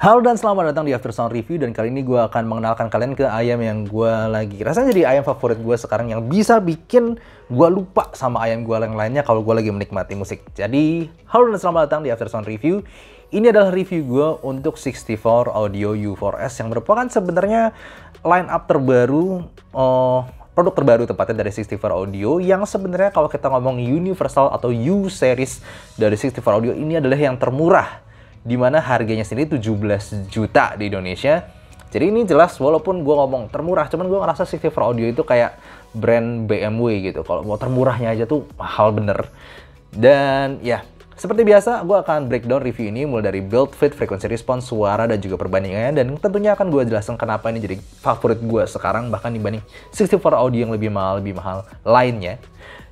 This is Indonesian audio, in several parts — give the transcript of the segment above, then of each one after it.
Halo dan selamat datang di After Sound Review, dan kali ini gue akan mengenalkan kalian ke ayam yang gue lagi rasanya jadi ayam favorit gue sekarang, yang bisa bikin gue lupa sama ayam gue yang lainnya kalau gue lagi menikmati musik. Jadi, halo dan selamat datang di After Sound Review. Ini adalah review gue untuk 64 Audio U4S yang merupakan sebenarnya line up terbaru, produk terbaru tepatnya dari 64 Audio, yang sebenarnya kalau kita ngomong universal atau U series dari 64 Audio, ini adalah yang termurah, di mana harganya sendiri 17 juta di Indonesia. Jadi ini jelas, walaupun gue ngomong termurah, cuman gue ngerasa 64 Audio itu kayak brand BMW gitu. Kalau mau termurahnya aja tuh mahal bener. Dan ya, seperti biasa, gue akan breakdown review ini mulai dari build, fit, frequency response, suara, dan juga perbandingannya. Dan tentunya akan gue jelaskan kenapa ini jadi favorit gue sekarang, bahkan dibanding 64 Audio yang lebih mahal lainnya.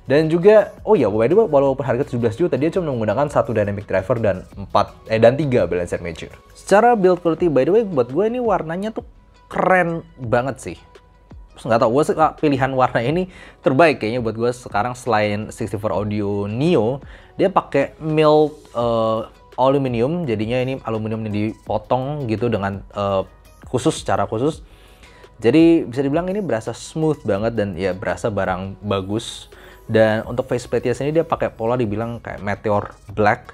Dan juga, oh ya, by the way, walaupun harga 17 juta, dia cuma menggunakan satu dynamic driver dan 3 balancer major. Secara build quality, by the way, buat gue ini warnanya tuh keren banget sih. Terus nggak tau, gue suka pilihan warna ini terbaik kayaknya buat gue sekarang selain 64 Audio Neo. Dia pakai milled aluminium, jadinya ini aluminium ini dipotong gitu dengan secara khusus. Jadi bisa dibilang ini berasa smooth banget dan ya berasa barang bagus. Dan untuk faceplate-nya sini dia pakai pola dibilang kayak meteor black.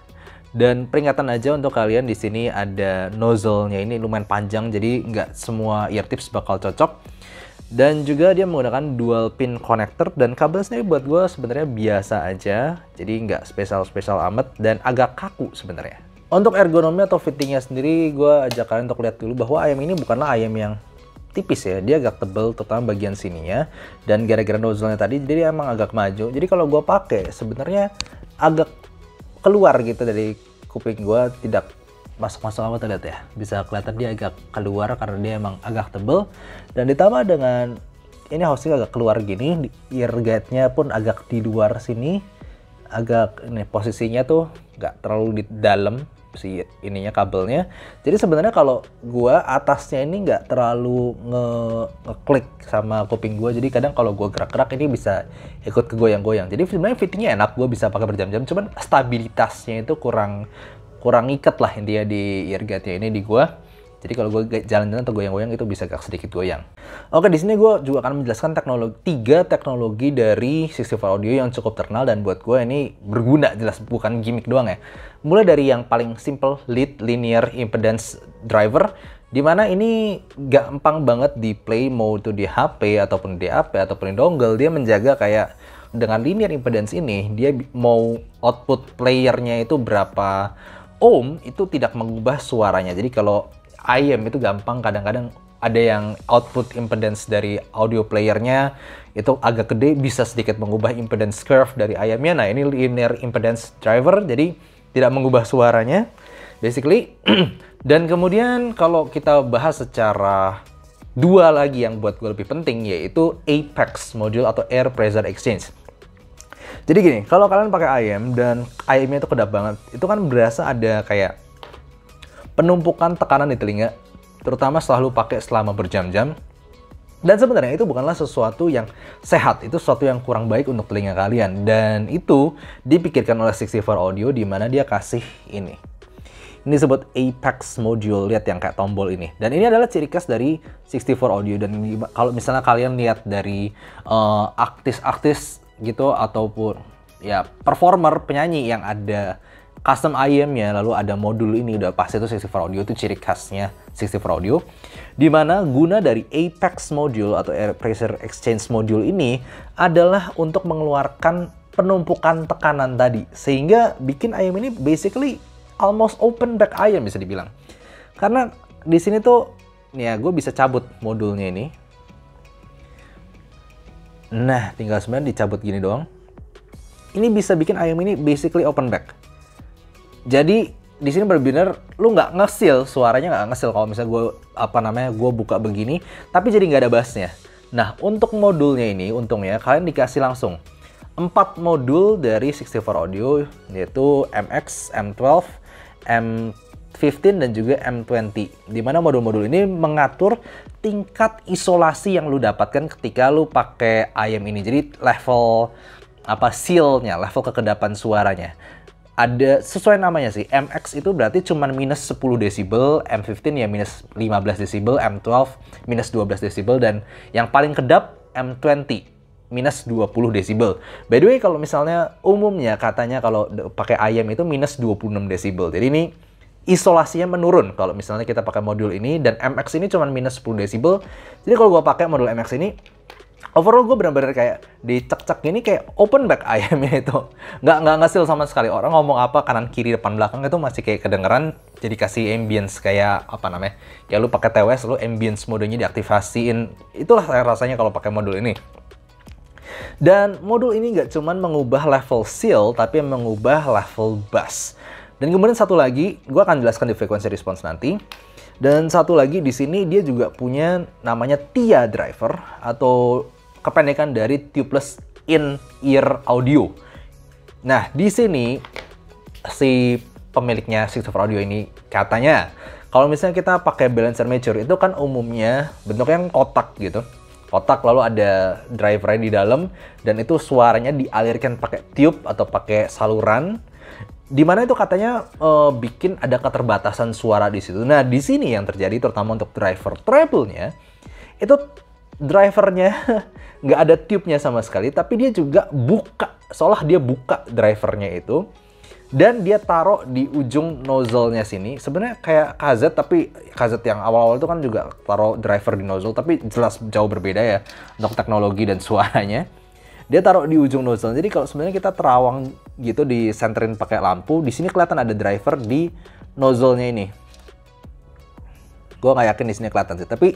Dan peringatan aja untuk kalian, di sini ada nozzle-nya ini lumayan panjang, jadi nggak semua ear tips bakal cocok. Dan juga dia menggunakan dual pin connector, dan kabel sendiri buat gue sebenarnya biasa aja, jadi nggak spesial amat dan agak kaku sebenarnya. Untuk ergonomi atau fittingnya sendiri, gue ajak kalian untuk lihat dulu bahwa ayam ini bukanlah ayam yang tipis ya, dia agak tebel terutama bagian sininya, dan gara-gara nozzle-nya tadi jadi emang agak maju. Jadi kalau gue pakai sebenarnya agak keluar gitu dari kuping gue, tidak masuk-masuk amat, lihat ya, bisa kelihatan dia agak keluar karena dia emang agak tebel. Dan ditambah dengan ini housing agak keluar gini, ear guide-nya pun agak di luar sini, agak ini posisinya tuh nggak terlalu di dalam si ininya kabelnya. Jadi sebenarnya kalau gua atasnya ini nggak terlalu ngeklik sama kuping gua, jadi kadang kalau gua gerak-gerak ini bisa ikut kegoyang-goyang. Jadi sebenarnya fittingnya enak, gua bisa pakai berjam-jam, cuman stabilitasnya itu kurang iket lah intinya di earguide-nya ini di gua. Jadi kalau gue jalan-jalan atau goyang-goyang itu bisa agak sedikit goyang. Oke, di sini gue juga akan menjelaskan tiga teknologi dari 64 Audio yang cukup terkenal dan buat gue ini berguna, jelas bukan gimmick doang ya. Mulai dari yang paling simple, lead linear impedance driver, dimana ini gampang banget di play mau itu di HP ataupun di DAP ataupun di dongle. Dia menjaga kayak dengan linear impedance ini, dia mau output playernya itu berapa ohm itu tidak mengubah suaranya. Jadi kalau ayam itu gampang, kadang-kadang ada yang output impedance dari audio playernya itu agak gede, bisa sedikit mengubah impedance curve dari ayamnya. Nah, ini linear impedance driver, jadi tidak mengubah suaranya basically. Dan kemudian kalau kita bahas secara dua lagi yang buat gue lebih penting, yaitu Apex module atau air pressure exchange. Jadi gini, kalau kalian pakai ayam dan ayamnya itu kedap banget, itu kan berasa ada kayak penumpukan tekanan di telinga, terutama setelah lu pakai selama berjam-jam. Dan sebenarnya itu bukanlah sesuatu yang sehat, itu sesuatu yang kurang baik untuk telinga kalian. Dan itu dipikirkan oleh 64 Audio, di mana dia kasih ini. Ini disebut Apex module, lihat yang kayak tombol ini. Dan ini adalah ciri khas dari 64 Audio. Dan kalau misalnya kalian lihat dari artis-artis gitu ataupun ya performer, penyanyi yang ada custom ayamnya, lalu ada modul ini, udah pasti itu 64 Audio, itu ciri khasnya 64 Audio. Dimana guna dari Apex module atau air pressure exchange module ini adalah untuk mengeluarkan penumpukan tekanan tadi, sehingga bikin ayam ini basically almost open back ayam bisa dibilang. Karena di sini tuh, nih ya, gue bisa cabut modulnya ini. Nah, tinggal sebenarnya dicabut gini doang. Ini bisa bikin ayam ini basically open back. Jadi di sini benar-benar lu nggak ngesil, suaranya nggak ngesil kalau misalnya gue buka begini, tapi jadi nggak ada bassnya. Nah, untuk modulnya ini untungnya kalian dikasih langsung 4 modul dari 64 Audio, yaitu MX, M12, M15 dan juga M20. Dimana modul-modul ini mengatur tingkat isolasi yang lu dapatkan ketika lu pakai ayam ini. Jadi level seal-nya, level kekedapan suaranya. ada sesuai namanya sih, MX itu berarti cuman minus 10 desibel, M15 ya minus 15 desibel, M12 minus 12 desibel, dan yang paling kedap M20 minus 20 desibel. By the way, kalau misalnya umumnya katanya kalau pakai IM itu minus 26 desibel. Jadi ini isolasinya menurun kalau misalnya kita pakai modul ini, dan MX ini cuman minus 10 desibel. Jadi kalau gua pakai modul MX ini, overall gue bener-bener kayak dicek-cek gini kayak open back IM-nya itu. Nggak ngesil sama sekali. Orang ngomong apa kanan kiri depan belakang itu masih kayak kedengeran. Jadi kasih ambience kayak apa namanya? Ya lu pakai TWS, lu ambience modenya diaktifasiin. Itulah rasanya kalau pakai modul ini. Dan modul ini nggak cuman mengubah level seal, tapi mengubah level bass. Dan kemudian satu lagi, gue akan jelaskan di frequency response nanti. Dan satu lagi di sini dia juga punya namanya TIA driver atau kependekan dari Tubeless In-Ear Audio. Nah, di sini si pemiliknya 64 Audio ini katanya kalau misalnya kita pakai balancer mature itu kan umumnya bentuknya kotak gitu. Kotak lalu ada drivernya di dalam, dan itu suaranya dialirkan pakai tube atau pakai saluran. Dimana itu katanya bikin ada keterbatasan suara di situ. Nah, di sini yang terjadi terutama untuk driver treble-nya, itu drivernya nggak ada tube-nya sama sekali, tapi dia juga buka, seolah dia buka drivernya itu, dan dia taruh di ujung nozzle-nya sini. Sebenarnya kayak KZ, tapi KZ yang awal-awal itu kan juga taruh driver di nozzle, tapi jelas jauh berbeda ya untuk teknologi dan suaranya. Dia taruh di ujung nozzle. Jadi kalau sebenarnya kita terawang gitu disenterin pakai lampu, di sini kelihatan ada driver di nozzle-nya ini. Gue nggak yakin di sini kelihatan sih, tapi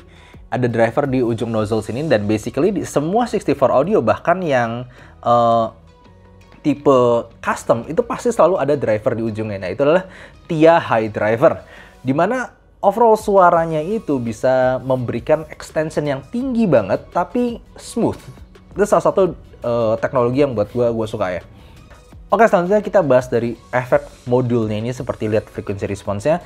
ada driver di ujung nozzle sini, dan basically di semua 64 Audio bahkan yang tipe custom itu pasti selalu ada driver di ujungnya. Nah, itu adalah TIA high driver, dimana overall suaranya itu bisa memberikan extension yang tinggi banget tapi smooth. Itu salah satu teknologi yang buat gue suka ya. Oke, selanjutnya kita bahas dari efek modulnya ini. Seperti lihat frequency response-nya,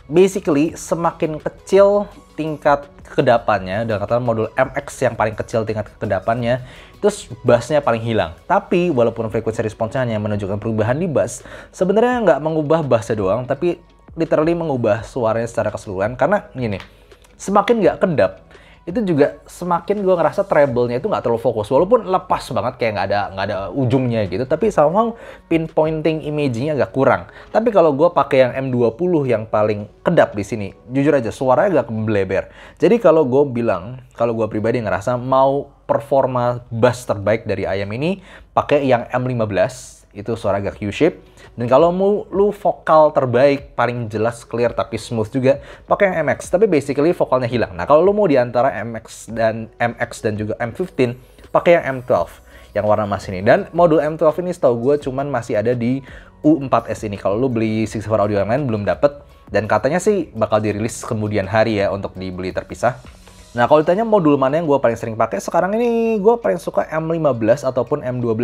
basically semakin kecil tingkat kekedapannya, dan kata modul MX yang paling kecil tingkat kekedapannya, terus bassnya paling hilang. Tapi walaupun frequency response-nya hanya menunjukkan perubahan di bass, sebenarnya nggak mengubah bassnya doang, tapi literally mengubah suaranya secara keseluruhan. Karena gini, semakin nggak kedap, itu juga semakin gue ngerasa treble-nya itu nggak terlalu fokus. Walaupun lepas banget kayak nggak ada ujungnya gitu, tapi somehow pinpointing imaging-nya agak kurang. Tapi kalau gue pakai yang M20 yang paling kedap di sini, jujur aja suaranya agak membleber. Jadi kalau gue bilang, kalau gue pribadi ngerasa mau performa bass terbaik dari IM ini, pakai yang M15, itu suara agak Q-shape. Dan kalau mau lu vokal terbaik, paling jelas, clear, tapi smooth juga, pakai yang MX. Tapi basically vokalnya hilang. Nah, kalau lu mau di antara MX dan juga M15, pakai yang M12, yang warna emas ini. Dan modul M12 ini setahu gue cuman masih ada di U4S ini. Kalau lu beli 64 Audio yang lain belum dapet. Dan katanya sih bakal dirilis kemudian hari ya untuk dibeli terpisah. Nah, kalau ditanya modul mana yang gue paling sering pakai, sekarang ini gue paling suka M15 ataupun M12.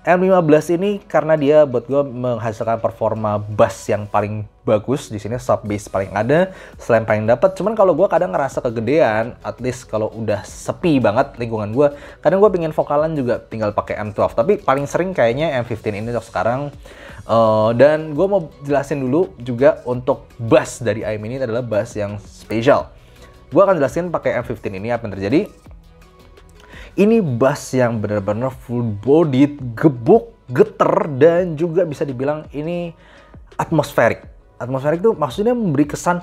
M15 ini karena dia buat gue menghasilkan performa bass yang paling bagus. Di sini sub bass paling ada, selain paling dapat. Cuman kalau gue kadang ngerasa kegedean, at least kalau udah sepi banget lingkungan gue, kadang gue pengen vokalan juga tinggal pakai M12. Tapi paling sering kayaknya M15 ini untuk sekarang. Dan gue mau jelasin dulu juga untuk bass dari IM ini adalah bass yang spesial. Gue akan jelasin pakai M15 ini apa yang terjadi. Ini bass yang benar-benar full bodied, gebuk, geter, dan juga bisa dibilang ini atmosferik. Atmosferik itu maksudnya memberi kesan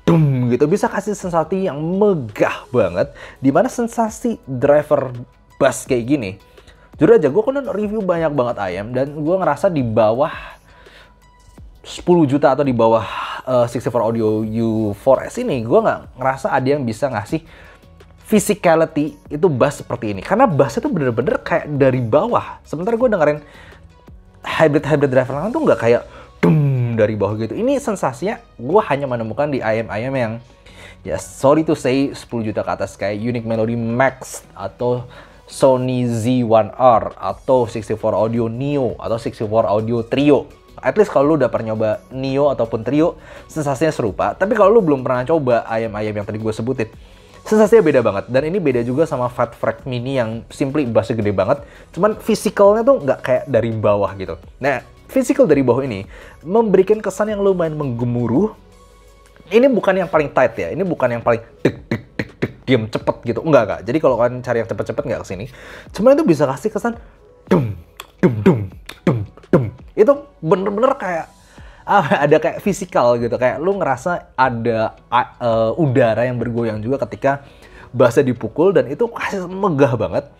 dum gitu, bisa kasih sensasi yang megah banget. Dimana sensasi driver bass kayak gini, jujur aja gue kan review banyak banget IM, dan gue ngerasa di bawah 10 juta atau di bawah 64 Audio U4S ini, gue nggak ngerasa ada yang bisa ngasih physicality itu bass seperti ini. Karena bass itu bener-bener kayak dari bawah. Sementara gue dengerin hybrid driver lain tuh nggak kayak dum dari bawah gitu. Ini sensasinya gue hanya menemukan di IM yang ya sorry to say 10 juta ke atas, kayak Unique Melody Max atau Sony Z1R atau 64 Audio Neo atau 64 Audio Trio. At least kalau lu udah pernah nyoba Neo ataupun Trio, sensasinya serupa. Tapi kalau lu belum pernah coba IM yang tadi gue sebutin, sensasinya beda banget. Dan ini beda juga sama Fat Frack Mini yang simply bassnya gede banget, cuman physicalnya tuh nggak kayak dari bawah gitu. Nah, physical dari bawah ini memberikan kesan yang lumayan menggemuruh. Ini bukan yang paling tight ya, ini bukan yang paling diam cepet gitu, enggak. Jadi kalau kalian cari yang cepet-cepet nggak kesini. Cuman itu bisa kasih kesan dum. Itu bener-bener kayak ada kayak fisikal gitu, kayak lu ngerasa ada udara yang bergoyang juga ketika bassnya dipukul, dan itu kasih megah banget.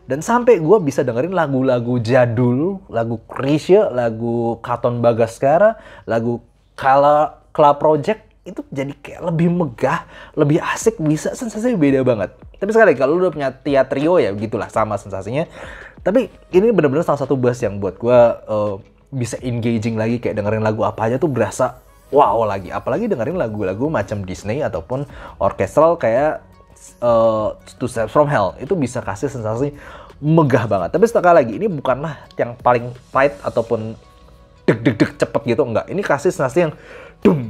Dan sampai gue bisa dengerin lagu-lagu jadul, lagu Chrisye, lagu Katon Bagaskara, lagu Kala Project, itu jadi kayak lebih megah, lebih asik, bisa sensasinya beda banget. Tapi sekali kalau lu udah punya Tia Trio ya gitulah sama sensasinya. Tapi ini bener-bener salah satu bass yang buat gue bisa engaging lagi, kayak dengerin lagu apa aja tuh berasa wow lagi. Apalagi dengerin lagu-lagu macam Disney ataupun orkestral kayak Two Steps From Hell, itu bisa kasih sensasi megah banget. Tapi sekali lagi ini bukanlah yang paling tight ataupun deg cepet gitu, enggak. Ini kasih sensasi yang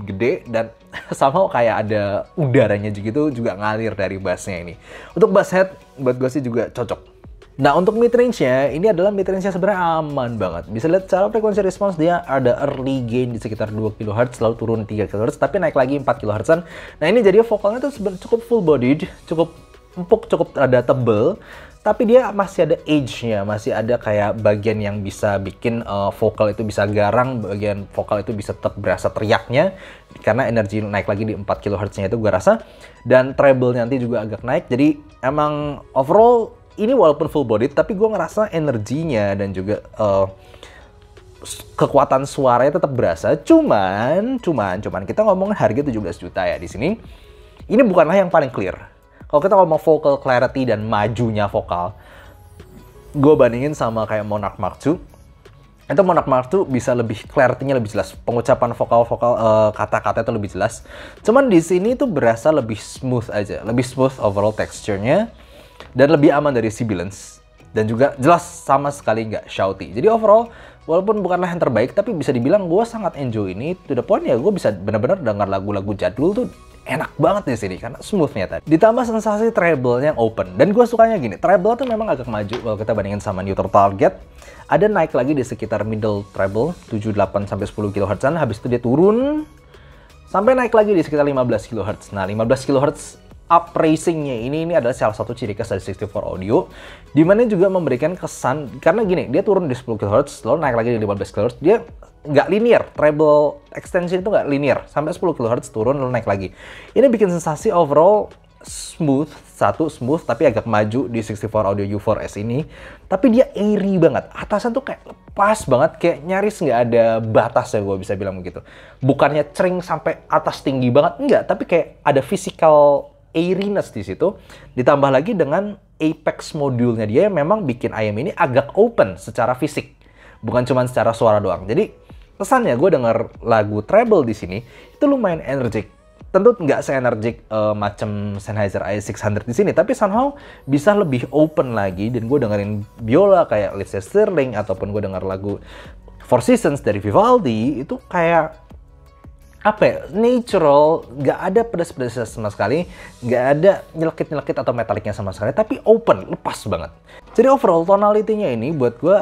gede dan somehow kayak ada udaranya gitu juga ngalir dari bassnya ini. Untuk bass head buat gue sih juga cocok. Nah, untuk mid range-nya, ini adalah mid range-nya sebenarnya aman banget. Bisa lihat secara frekuensi response dia ada early gain di sekitar 2 kHz, lalu turun 3 kHz, tapi naik lagi 4 kHz-an. Nah, ini jadi vokalnya tuh cukup full bodied, cukup empuk, cukup ada tebel, tapi dia masih ada edge-nya, masih ada kayak bagian yang bisa bikin vokal itu bisa garang, bagian vokal itu bisa tetap berasa teriaknya, karena energi naik lagi di 4 kHz-nya itu gue rasa. Dan treble nanti juga agak naik, jadi emang overall ini walaupun full bodied, tapi gue ngerasa energinya dan juga kekuatan suaranya tetap berasa. Cuman kita ngomongin harga 17 juta ya di sini. Ini bukanlah yang paling clear. Kalau kita ngomong vocal clarity dan majunya vokal, gue bandingin sama kayak Monarch Mark II. Itu Monarch Mark II bisa lebih clarity-nya lebih jelas, pengucapan vokal-vokal kata-kata itu lebih jelas. Cuman di sini tuh berasa lebih smooth aja, lebih smooth overall texture-nya. Dan lebih aman dari sibilance, dan juga jelas sama sekali nggak shouty. Jadi overall, walaupun bukanlah yang terbaik, tapi bisa dibilang gue sangat enjoy ini. To the point ya, gue bisa benar-benar dengar lagu-lagu jadul tuh enak banget di sini karena smoothnya tadi. Ditambah sensasi treble yang open, dan gue sukanya gini, treble tuh memang agak maju kalau kita bandingin sama Neutral Target. Ada naik lagi di sekitar middle treble 78 sampai 10 kHz-an, habis itu dia turun sampai naik lagi di sekitar 15 kHz. Nah, 15 kHz up racing-nya ini adalah salah satu ciri khas dari 64 Audio, dimana juga memberikan kesan, karena gini, dia turun di 10 kHz, lalu naik lagi di 15 kHz, dia nggak linear, treble extension itu nggak linear, sampai 10 kHz turun lalu naik lagi. Ini bikin sensasi overall smooth, smooth tapi agak maju di 64 Audio U4S ini, tapi dia airy banget, atasnya tuh kayak lepas banget, kayak nyaris nggak ada batas ya, gue bisa bilang begitu. Bukannya cering sampai atas tinggi banget, enggak, tapi kayak ada physical airiness di situ, ditambah lagi dengan Apex modulnya dia yang memang bikin ayam ini agak open secara fisik, bukan cuma secara suara doang. Jadi kesannya gue denger lagu treble di sini itu lumayan energik. Tentu nggak se-energik macam Sennheiser i600 di sini, tapi somehow bisa lebih open lagi. Dan gue dengerin biola kayak Lindsey Stirling ataupun gue denger lagu Four Seasons dari Vivaldi, itu kayak apa ya, natural, nggak ada pedas-pedasnya sama sekali, nggak ada nyelekit-nyelekit atau metaliknya sama sekali, tapi open, lepas banget. Jadi overall tonality-nya ini buat gue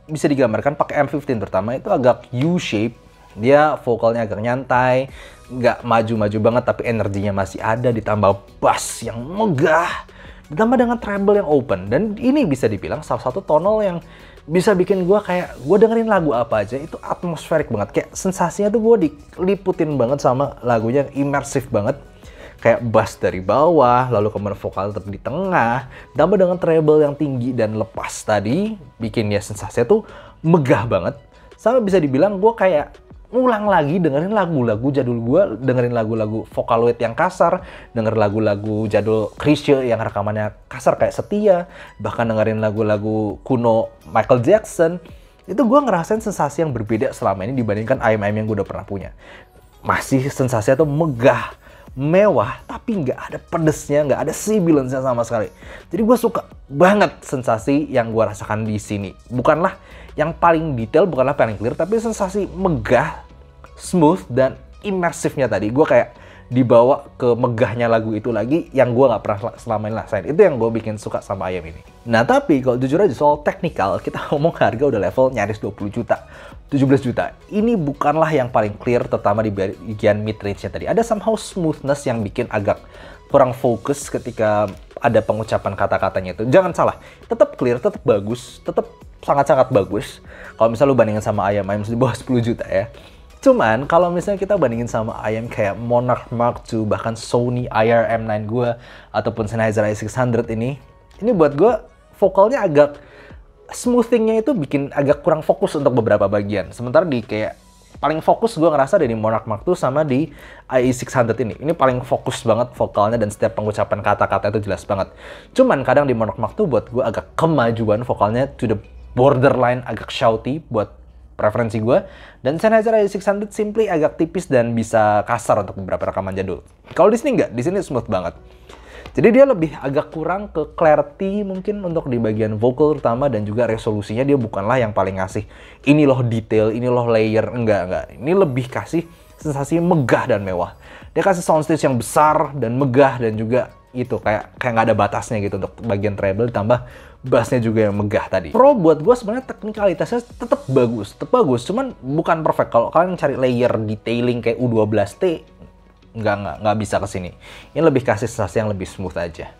bisa digambarkan pakai M15 terutama, itu agak U-shape, dia vokalnya agak nyantai, nggak maju-maju banget, tapi energinya masih ada, ditambah bass yang megah, ditambah dengan treble yang open. Dan ini bisa dibilang salah satu tonal yang bisa bikin gue kayak, gue dengerin lagu apa aja itu atmosferik banget, kayak sensasinya tuh gue diliputin banget sama lagunya, imersif banget, kayak bass dari bawah, lalu kemudian vokal tetap di tengah, ditambah dengan treble yang tinggi dan lepas tadi, bikin ya sensasinya tuh megah banget. Sama bisa dibilang gue kayak ngulang lagi dengerin lagu-lagu jadul gue, dengerin lagu-lagu Vocaloid yang kasar, denger lagu-lagu jadul Chrisye yang rekamannya kasar kayak Setia, bahkan dengerin lagu-lagu kuno Michael Jackson. Itu gue ngerasain sensasi yang berbeda selama ini dibandingkan ayam-ayam yang gue udah pernah punya. Masih sensasinya tuh megah, mewah, tapi nggak ada pedesnya, nggak ada sibilance-nya sama sekali. Jadi gue suka banget sensasi yang gue rasakan di sini. Bukanlah yang paling detail, bukanlah paling clear, tapi sensasi megah, smooth, dan imersifnya tadi. Gue kayak dibawa ke megahnya lagu itu lagi yang gue nggak pernah selama ini rasain. Itu yang gue bikin suka sama Ayam ini. Nah tapi kalau jujur aja soal teknikal, kita ngomong harga udah level nyaris 20 juta, 17 juta. Ini bukanlah yang paling clear, terutama di bagian mid-range-nya tadi. Ada somehow smoothness yang bikin agak kurang fokus ketika ada pengucapan kata-katanya itu. Jangan salah, tetap clear, tetap bagus, tetap sangat-sangat bagus. Kalau misalnya lu bandingin sama Ayam di bawah 10 juta ya. Cuman kalau misalnya kita bandingin sama Ayam kayak Monarch Mark II, bahkan Sony IR-M9 gue, ataupun Sennheiser i600 ini buat gue vokalnya agak smoothingnya itu bikin agak kurang fokus untuk beberapa bagian. Sementara di kayak paling fokus gue ngerasa dari Monarch Mark II sama di i600 ini. Ini paling fokus banget vokalnya dan setiap pengucapan kata-kata itu jelas banget. Cuman kadang di Monarch Mark II buat gue agak kemajuan vokalnya to the borderline agak shouty buat preferensi gue, dan Sennheiser i600 simply agak tipis dan bisa kasar untuk beberapa rekaman jadul. Kalau di sini enggak, di sini smooth banget. Jadi dia lebih agak kurang ke clarity mungkin untuk di bagian vocal terutama, dan juga resolusinya dia bukanlah yang paling ngasih ini loh detail, ini loh layer, enggak. Ini lebih kasih sensasi megah dan mewah. Dia kasih soundstage yang besar dan megah, dan juga itu kayak nggak ada batasnya gitu untuk bagian treble, ditambah bassnya juga yang megah tadi. Pro buat gue sebenarnya teknikalitasnya tetap bagus, cuman bukan perfect. Kalau kalian cari layer detailing kayak U12T, nggak bisa kesini. Ini lebih kasih sensasi yang lebih smooth aja.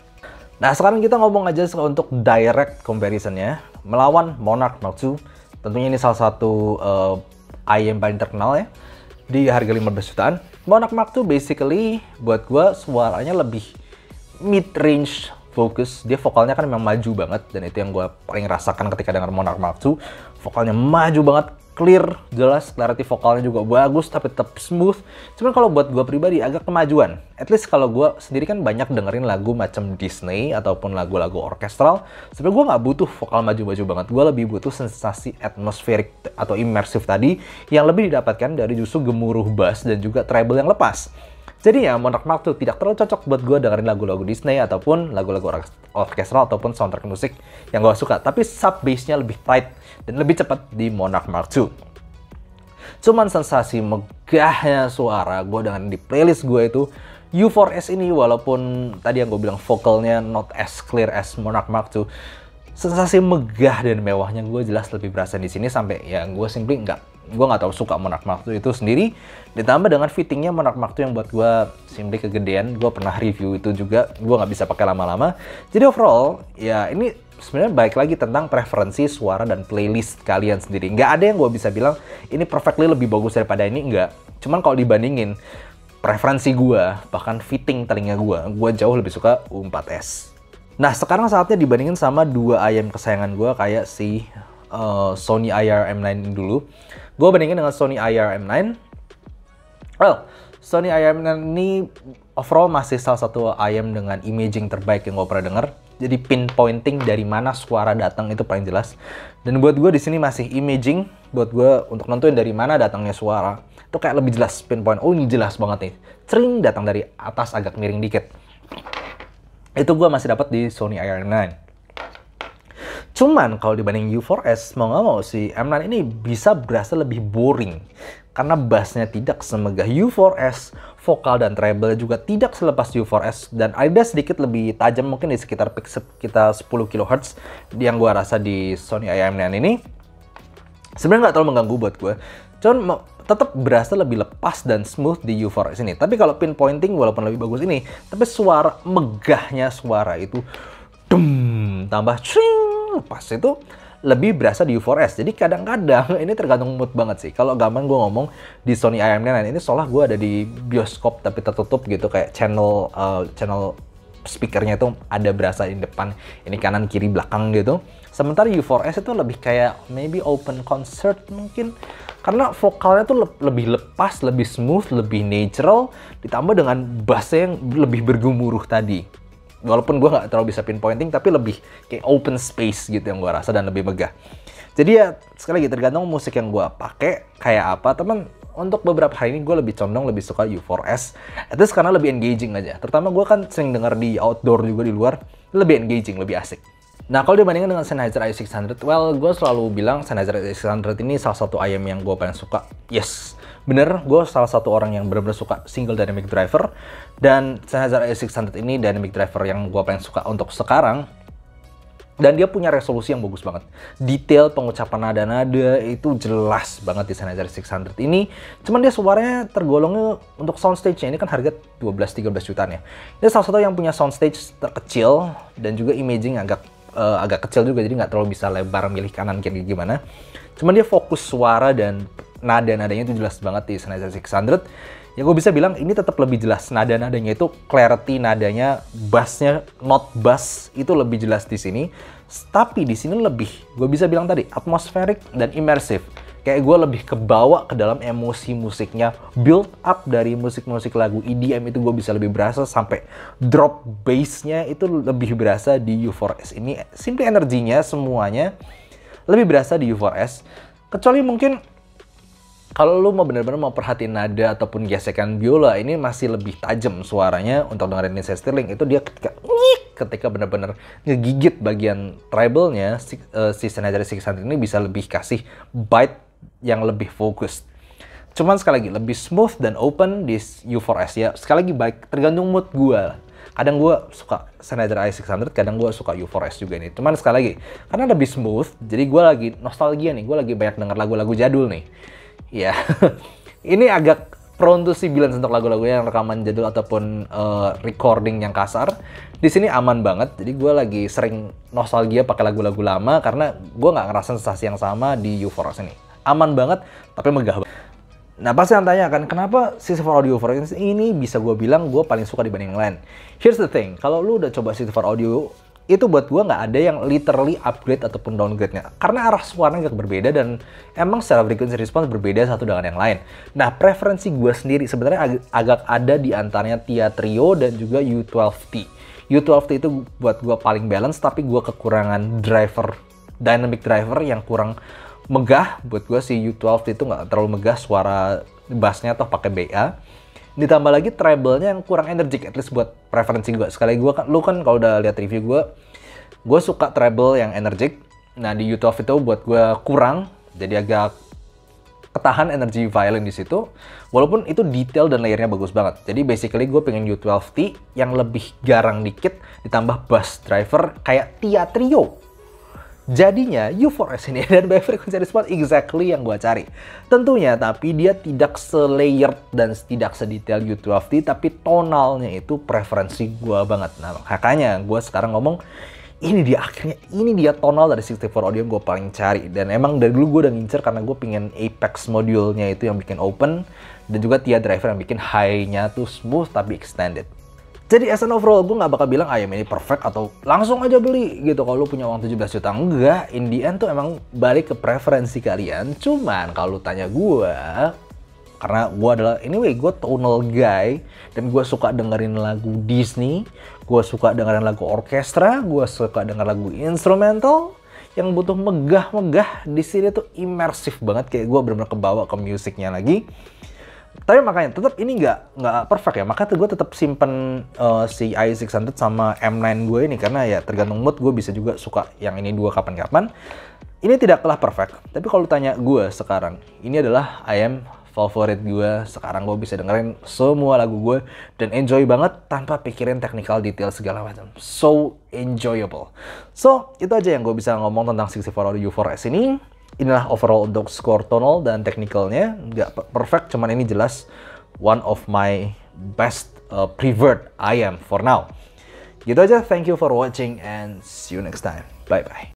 Nah sekarang kita ngomong aja untuk direct comparisonnya melawan Monarch Mark II. Tentunya ini salah satu yang paling terkenal ya, di harga 15 jutaan. Monarch Mark II basically buat gue suaranya lebih mid-range fokus. Dia vokalnya kan memang maju banget, dan itu yang gue paling rasakan ketika dengar Monarch Mark II. Vokalnya maju banget, clear, jelas, clarity vokalnya juga bagus, tapi tetap smooth. Cuman kalau buat gue pribadi agak kemajuan. At least kalau gue sendiri kan banyak dengerin lagu macam Disney ataupun lagu-lagu orkestral. Sebenarnya gue nggak butuh vokal maju-maju banget. Gue lebih butuh sensasi atmosferik atau immersive tadi yang lebih didapatkan dari justru gemuruh bass dan juga treble yang lepas. Jadi ya Monarch Mark II tidak terlalu cocok buat gue dengerin lagu-lagu Disney ataupun lagu-lagu orkestral ataupun soundtrack musik yang gue suka. Tapi sub bass-nya lebih tight dan lebih cepat di Monarch Mark II. Cuman sensasi megahnya suara gue dengerin di playlist gue itu U4S ini, walaupun tadi yang gue bilang vokalnya not as clear as Monarch Mark II, sensasi megah dan mewahnya gue jelas lebih berasa di sini, sampai ya gue simply gue nggak tahu suka Monarch Mark II itu sendiri. Ditambah dengan fittingnya Monarch Mark II yang buat gue simply kegedean. Gue pernah review itu juga, gue nggak bisa pakai lama-lama. Jadi overall ya ini sebenarnya balik lagi tentang preferensi suara dan playlist kalian sendiri. Nggak ada yang gue bisa bilang ini perfectly lebih bagus daripada ini, nggak. Cuman kalau dibandingin preferensi gue, bahkan fitting telinga gue jauh lebih suka U4S. Nah sekarang saatnya dibandingin sama dua ayam kesayangan gue kayak si Sony IR-M9 ini dulu. Gue bandingin dengan Sony IR-M9. Well, Sony IR-M9 ini overall masih salah satu ayam dengan imaging terbaik yang gue pernah denger. Jadi pinpointing dari mana suara datang itu paling jelas. Dan buat gue di sini masih imaging. Buat gue untuk nentuin dari mana datangnya suara itu kayak lebih jelas pinpoint. Oh ini jelas banget nih. Cering datang dari atas agak miring dikit. Itu gue masih dapat di Sony IR-M9. Cuman kalau dibanding U4S, mau nggak mau si M9 ini bisa berasa lebih boring. Karena bassnya tidak semegah U4S, vokal dan treble juga tidak selepas U4S, dan ada sedikit lebih tajam mungkin di sekitar peak kita 10 kHz yang gue rasa di Sony IR-M9 ini. Sebenarnya nggak terlalu mengganggu buat gue. Cuman tetap berasa lebih lepas dan smooth di U4S ini. Tapi kalau pinpointing walaupun lebih bagus ini, tapi suara megahnya suara itu tambah pas itu lebih berasa di U4S. Jadi kadang-kadang ini tergantung mood banget sih. Kalau gampang gue ngomong di Sony IR-M9 ini seolah gue ada di bioskop tapi tertutup gitu, kayak channel speakernya itu ada berasa di depan, ini kanan kiri belakang gitu. Sementara U4S itu lebih kayak maybe open concert mungkin, karena vokalnya tuh lebih lepas, lebih smooth, lebih natural, ditambah dengan bassnya yang lebih bergemuruh tadi. Walaupun gue nggak terlalu bisa pinpointing, tapi lebih kayak open space gitu yang gue rasa dan lebih megah. Jadi ya sekali lagi tergantung musik yang gue pakai kayak apa. Teman, untuk beberapa hari ini gue lebih condong lebih suka U4S. Itu karena lebih engaging aja. Terutama gue kan sering denger di outdoor juga di luar, lebih engaging, lebih asik. Nah kalau dibandingkan dengan Sennheiser i600, well gue selalu bilang Sennheiser i600 ini salah satu ayam yang gue paling suka. Yes, Bener, gue salah satu orang yang benar-benar suka single dynamic driver, dan Sennheiser A600 ini dynamic driver yang gue paling suka untuk sekarang. Dan dia punya resolusi yang bagus banget. Detail pengucapan nada-nada itu jelas banget di Sennheiser A600 ini. Cuman dia suaranya tergolongnya untuk soundstage-nya ini kan harga 12-13 jutaan ya. Dia salah satu yang punya soundstage terkecil dan juga imaging agak kecil juga, jadi nggak terlalu bisa lebar milih kanan kiri gimana. Cuman dia fokus suara dan nada-nadanya itu jelas banget di Sennheiser A600. Ya gue bisa bilang ini tetap lebih jelas, nada-nadanya itu clarity nadanya, bassnya, not bass itu lebih jelas di sini. Tapi di sini lebih, gue bisa bilang tadi, atmospheric dan immersive. Kayak gue lebih kebawa ke dalam emosi musiknya, build up dari musik-musik lagu EDM itu gue bisa lebih berasa, sampai drop bass-nya itu lebih berasa di U4S ini. Simply energinya semuanya lebih berasa di U4S. Kecuali mungkin kalau lu mau bener-bener mau perhatiin nada ataupun gesekan biola, ini masih lebih tajam suaranya. Untuk dengerin Lindsey Stirling itu dia ketika bener-bener ngegigit bagian treble-nya, si Sennheiser A600 ini bisa lebih kasih bite yang lebih fokus. Cuman sekali lagi lebih smooth dan open di U4S ya. Sekali lagi baik, tergantung mood gue. Kadang gue suka Sennheiser A600, kadang gue suka U4S juga nih. Cuman sekali lagi, karena lebih smooth, jadi gue lagi nostalgia nih. Gue lagi banyak denger lagu-lagu jadul nih. Ya, ini agak prone to sibilance untuk lagu-lagu yang rekaman jadul ataupun recording yang kasar. Di sini aman banget, jadi gue lagi sering nostalgia pakai lagu-lagu lama karena gue nggak ngerasain sensasi yang sama di U4S ini. Aman banget, tapi megah banget. Nah, pasti yang tanya kan, kenapa C4 Audio U4S ini bisa gue bilang gue paling suka dibanding yang lain? Here's the thing, kalau lu udah coba C4 Audio, itu buat gue nggak ada yang literally upgrade ataupun downgrade-nya. Karena arah suaranya agak berbeda dan emang secara frequency response berbeda satu dengan yang lain. Nah, preferensi gue sendiri sebenarnya agak ada di antaranya TIA Trio dan juga U12T. U12T itu buat gue paling balance, tapi gue kekurangan dynamic driver yang kurang megah. Buat gue si U12T itu nggak terlalu megah, suara bassnya toh pakai BA. Ditambah lagi treble-nya yang kurang energik, at least buat preferensi gue. Sekali gue kan, lu kan kalau udah lihat review gue suka treble yang energik. Nah di U12 itu buat gue kurang, jadi agak ketahan energi violin di situ. Walaupun itu detail dan layernya bagus banget. Jadi basically gue pengen U12T yang lebih garang dikit, ditambah bass driver kayak TIA Trio. Jadinya U4S ini dan by frequency response exactly yang gue cari. Tentunya tapi dia tidak se-layered dan tidak sedetail U12T, tapi tonalnya itu preferensi gue banget. Nah makanya gue sekarang ngomong ini dia tonal dari 64 Audio yang gue paling cari. Dan emang dari dulu gue udah ngincer karena gue pengen Apex modulnya itu yang bikin open, dan juga TIA driver yang bikin high-nya tuh smooth tapi extended. Jadi as an overall, gue nggak bakal bilang ayam ini perfect atau langsung aja beli gitu kalau lu punya uang 17 juta. Enggak, in the end tuh emang balik ke preferensi kalian. Cuman kalau tanya gue, karena gue adalah, anyway, gue tonal guy, dan gue suka dengerin lagu Disney, gue suka dengerin lagu orkestra, gue suka denger lagu instrumental, yang butuh megah-megah. Di sini tuh imersif banget, kayak gue bener-bener kebawa ke musiknya lagi. Tapi makanya tetap ini nggak perfect ya, makanya gue tetap simpen si i600 sama M9 gue ini, karena ya tergantung mood gue bisa juga suka yang ini dua kapan-kapan. Ini tidaklah perfect, tapi kalau tanya gue sekarang, ini adalah IM favorit gue. Sekarang gue bisa dengerin semua lagu gue dan enjoy banget tanpa pikirin technical detail segala macam. So enjoyable. So itu aja yang gue bisa ngomong tentang 64 Audio U4S ini. Inilah overall untuk score tonal dan technicalnya. Nggak perfect, cuman ini jelas one of my best preferred IM for now. Gitu aja, thank you for watching and see you next time. Bye-bye.